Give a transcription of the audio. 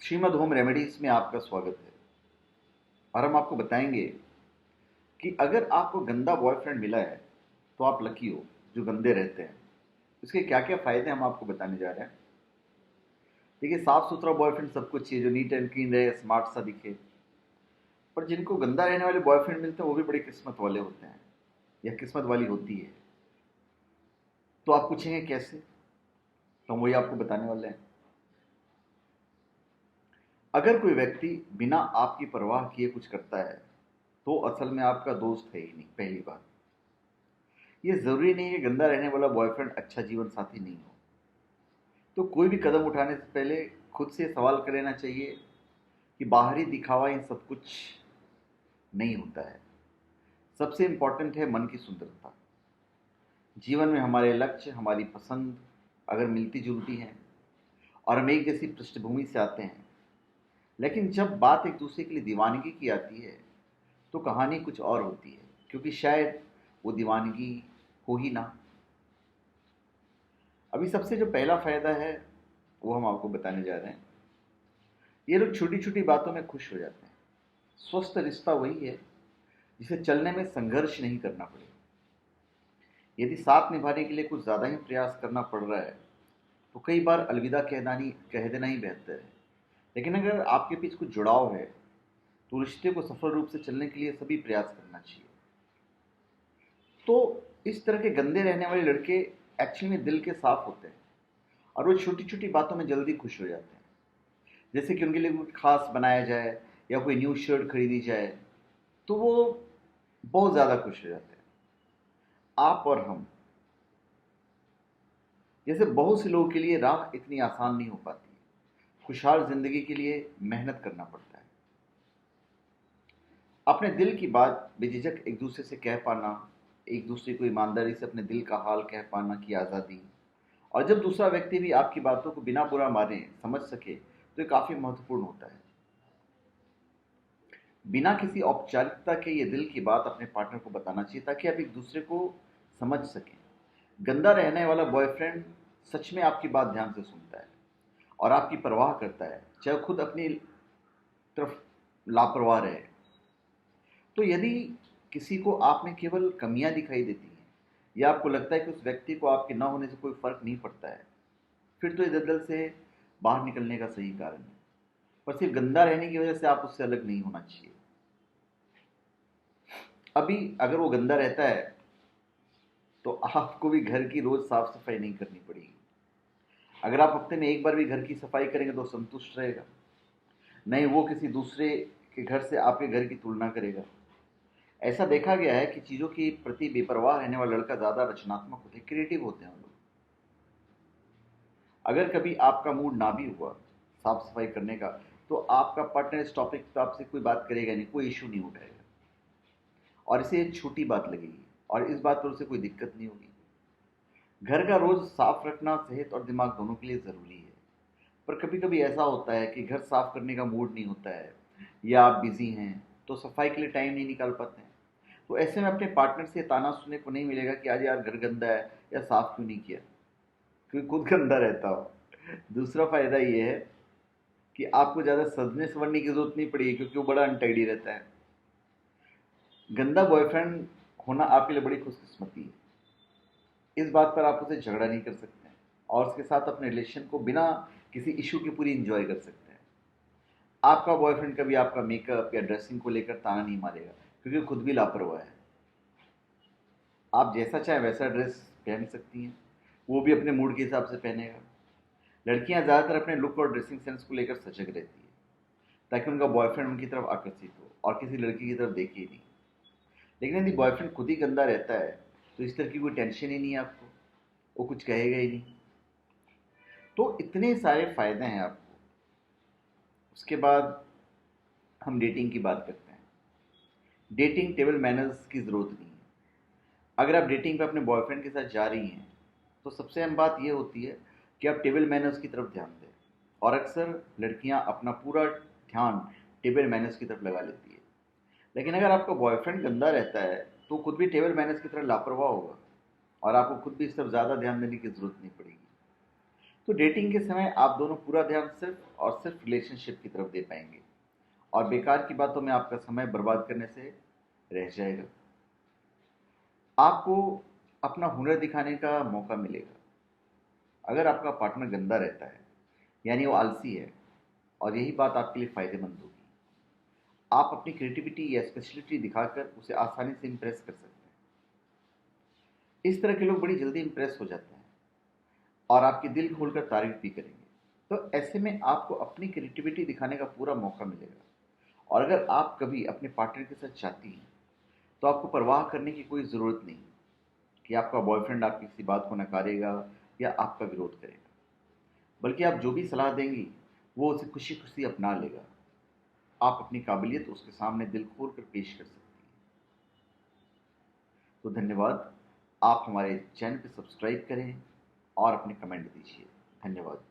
Shrimad home remedies में आपका स्वागत है। और हम आपको बताएंगे कि अगर आपको गंदा बॉयफ्रेंड मिला है तो आप लकी हो जो गंदे रहते हैं। इसके क्या क्या फायदे हम आपको बताने जा रहे हैं। देखिए, साफ सुथरा बॉयफ्रेंड सबको चाहिए जो नीट एंड क्लीन रहे, स्मार्ट सा दिखे। पर जिनको गंदा रहने वाले बॉयफ्रेंड मिलते हैं वो भी बड़ी किस्मत वाले होते हैं या किस्मत वाली होती है। तो आप पूछेंगे कैसे, तो हम वही आपको बताने वाले हैं। अगर कोई व्यक्ति बिना आपकी परवाह किए कुछ करता है तो असल में आपका दोस्त है ही नहीं। पहली बात, ये जरूरी नहीं है कि गंदा रहने वाला बॉयफ्रेंड अच्छा जीवन साथी नहीं हो। तो कोई भी कदम उठाने से पहले खुद से सवाल कर लेना चाहिए कि बाहरी दिखावा इन सब कुछ नहीं होता है। सबसे इंपॉर्टेंट है मन की सुंदरता। जीवन में हमारे लक्ष्य, हमारी पसंद अगर मिलती जुलती हैं और हम एक जैसी पृष्ठभूमि से आते हैं, लेकिन जब बात एक दूसरे के लिए दीवानगी की आती है तो कहानी कुछ और होती है, क्योंकि शायद वो दीवानगी हो ही ना। अभी सबसे जो पहला फायदा है वो हम आपको बताने जा रहे हैं। ये लोग छोटी छोटी बातों में खुश हो जाते हैं। स्वस्थ रिश्ता वही है जिसे चलने में संघर्ष नहीं करना पड़े। यदि साथ निभाने के लिए कुछ ज़्यादा ही प्रयास करना पड़ रहा है तो कई बार अलविदा कह देना ही बेहतर है। लेकिन अगर आपके बीच कुछ जुड़ाव है तो रिश्ते को सफल रूप से चलने के लिए सभी प्रयास करना चाहिए। तो इस तरह के गंदे रहने वाले लड़के एक्चुअली में दिल के साफ होते हैं और वो छोटी छोटी बातों में जल्दी खुश हो जाते हैं। जैसे कि उनके लिए कुछ खास बनाया जाए या कोई न्यू शर्ट खरीदी जाए तो वो बहुत ज़्यादा खुश हो जाते हैं। आप और हम जैसे बहुत से लोगों के लिए राह इतनी आसान नहीं हो पाती। खुशहाल जिंदगी के लिए मेहनत करना पड़ता है। अपने दिल की बात बेझिझक एक दूसरे से कह पाना, एक दूसरे को ईमानदारी से अपने दिल का हाल कह पाना की आज़ादी, और जब दूसरा व्यक्ति भी आपकी बातों को बिना बुरा माने समझ सके तो ये काफ़ी महत्वपूर्ण होता है। बिना किसी औपचारिकता के ये दिल की बात अपने पार्टनर को बताना चाहिए ताकि आप एक दूसरे को समझ सकें। गंदा रहने वाला बॉयफ्रेंड सच में आपकी बात ध्यान से सुनता है और आपकी परवाह करता है, चाहे खुद अपनी तरफ लापरवाह रहे। तो यदि किसी को आप में केवल कमियां दिखाई देती हैं या आपको लगता है कि उस व्यक्ति को आपके ना होने से कोई फर्क नहीं पड़ता है, फिर तो ये दलदल से बाहर निकलने का सही कारण है। पर सिर्फ गंदा रहने की वजह से आप उससे अलग नहीं होना चाहिए। अभी अगर वो गंदा रहता है तो आपको भी घर की रोज साफ सफाई नहीं करनी पड़ेगी। अगर आप हफ्ते में एक बार भी घर की सफाई करेंगे तो संतुष्ट रहेगा, नहीं वो किसी दूसरे के घर से आपके घर की तुलना करेगा। ऐसा देखा गया है कि चीज़ों के प्रति बेपरवाह रहने वाला लड़का ज़्यादा रचनात्मक होते हैं, क्रिएटिव होते हैं वो लोग। अगर कभी आपका मूड ना भी हुआ साफ सफाई करने का तो आपका पार्टनर इस टॉपिक पर आपसे कोई बात करेगा नहीं, कोई इशू नहीं उठाएगा और इसे एक छोटी बात लगेगी और इस बात पर उसे कोई दिक्कत नहीं होगी। घर का रोज साफ रखना सेहत और दिमाग दोनों के लिए ज़रूरी है। पर कभी कभी ऐसा होता है कि घर साफ करने का मूड नहीं होता है या आप बिजी हैं तो सफाई के लिए टाइम नहीं निकाल पाते हैं। तो ऐसे में अपने पार्टनर से ताना सुनने को नहीं मिलेगा कि आज यार घर गंदा है या साफ क्यों नहीं किया, क्योंकि खुद गंदा रहता हो। दूसरा फायदा ये है कि आपको ज़्यादा सजने संवरने की जरूरत नहीं पड़ेगी क्योंकि वो बड़ा अनटाइडी रहता है। गंदा बॉयफ्रेंड होना आपके लिए बड़ी खुशकिस्मती है। इस बात पर आप उसे झगड़ा नहीं कर सकते हैं और उसके साथ अपने रिलेशन को बिना किसी इशू के पूरी इंजॉय कर सकते हैं। आपका बॉयफ्रेंड कभी आपका मेकअप या ड्रेसिंग को लेकर ताना नहीं मारेगा क्योंकि खुद भी लापरवाह है। आप जैसा चाहे वैसा ड्रेस पहन सकती हैं, वो भी अपने मूड के हिसाब से पहनेगा। लड़कियां ज़्यादातर अपने लुक और ड्रेसिंग सेंस को लेकर सजग रहती है ताकि उनका बॉयफ्रेंड उनकी तरफ आकर्षित हो और किसी लड़की की तरफ देखे ही नहीं। लेकिन यदि बॉयफ्रेंड खुद ही गंदा रहता है तो इस तरह की कोई टेंशन ही नहीं है आपको, वो कुछ कहेगा ही नहीं। तो इतने सारे फायदे हैं आपको। उसके बाद हम डेटिंग की बात करते हैं। डेटिंग टेबल मैनर्स की ज़रूरत नहीं है। अगर आप डेटिंग पे अपने बॉयफ्रेंड के साथ जा रही हैं तो सबसे अहम बात यह होती है कि आप टेबल मैनर्स की तरफ ध्यान दें। और अक्सर लड़कियां अपना पूरा ध्यान टेबल मैनर्स की तरफ लगा लेती है। लेकिन अगर आपका बॉयफ्रेंड गंदा रहता है तो खुद भी टेबल मैनर्स की तरफ लापरवाह होगा और आपको खुद भी इस तरफ ज़्यादा ध्यान देने की ज़रूरत नहीं पड़ेगी। तो डेटिंग के समय आप दोनों पूरा ध्यान सिर्फ और सिर्फ रिलेशनशिप की तरफ दे पाएंगे और बेकार की बातों में आपका समय बर्बाद करने से रह जाएगा। आपको अपना हुनर दिखाने का मौका मिलेगा। अगर आपका पार्टनर गंदा रहता है यानी वो आलसी है और यही बात आपके लिए फायदेमंद होगी। आप अपनी क्रिएटिविटी या स्पेशलिटी दिखाकर उसे आसानी से इंप्रेस कर सकते हैं। इस तरह के लोग बड़ी जल्दी इंप्रेस हो जाते हैं और आपकी दिल खोलकर तारीफ भी करेंगे। तो ऐसे में आपको अपनी क्रिएटिविटी दिखाने का पूरा मौका मिलेगा। और अगर आप कभी अपने पार्टनर के साथ चाहती हैं तो आपको परवाह करने की कोई ज़रूरत नहीं कि आपका बॉयफ्रेंड आपकी किसी बात को नकारेगा या आपका विरोध करेगा, बल्कि आप जो भी सलाह देंगी वो उसे खुशी खुशी अपना लेगा। आप अपनी काबिलियत उसके सामने दिल खोल कर पेश कर सकती हैं। तो धन्यवाद। आप हमारे चैनल को सब्सक्राइब करें और अपने कमेंट दीजिए। धन्यवाद।